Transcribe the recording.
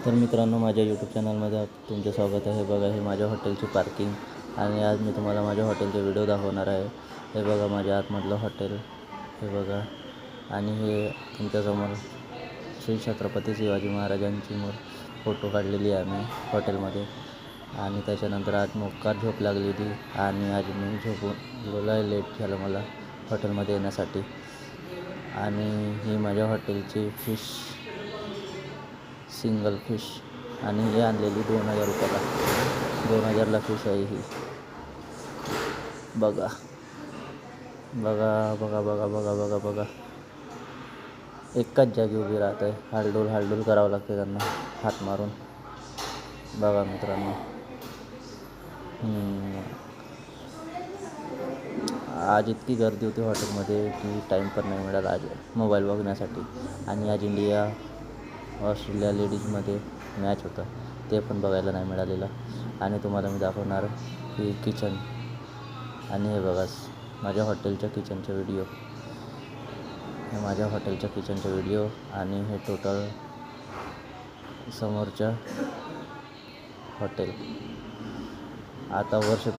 तर मित्रांनो, माझ्या यूट्यूब चॅनलमध्ये तुमचं स्वागत आहे. बघा, हे माझ्या हॉटेलची पार्किंग आणि आज मी तुम्हाला माझ्या हॉटेलचे व्हिडिओ दाखवणार आहे. हे बघा माझ्या आतमधलं हॉटेल, हे बघा. आणि हे तुमच्यासमोर श्री छत्रपती शिवाजी महाराजांची फोटो काढलेली आहे आम्ही हॉटेलमध्ये. आणि त्याच्यानंतर आज मोकार झोप लागली होती आणि आज मी झोपून लेट झालं मला हॉटेलमध्ये येण्यासाठी. आणि ही माझ्या हॉटेलची फिश, सिंगल फिश, आणि ही आणलेली 2000 रुपयाला. 2000ला फिश आहे ही. बघा बघा बघा बघा बघा बघा बघा एकाच जागी उभी राहत आहे. हालडोल करावं लागते त्यांना हात मारून. बघा मित्रांनो, आज इतकी गर्दी होती हॉटेलमध्ये की टाईम पण नाही मिळाला आज मोबाईल बघण्यासाठी. आणि आज इंडिया ऑस्ट्रेलिया लेडीजमध्ये मॅच होता, ते पण बघायला नाही मिळालेलं. आणि तुम्हाला मी दाखवणार ही किचन. आणि हे बघा माझ्या हॉटेलच्या किचनचे व्हिडिओ. हे माझ्या हॉटेलच्या किचनचे व्हिडिओ आणि हे टोटल समोरच्या हॉटेल. आता वर्ष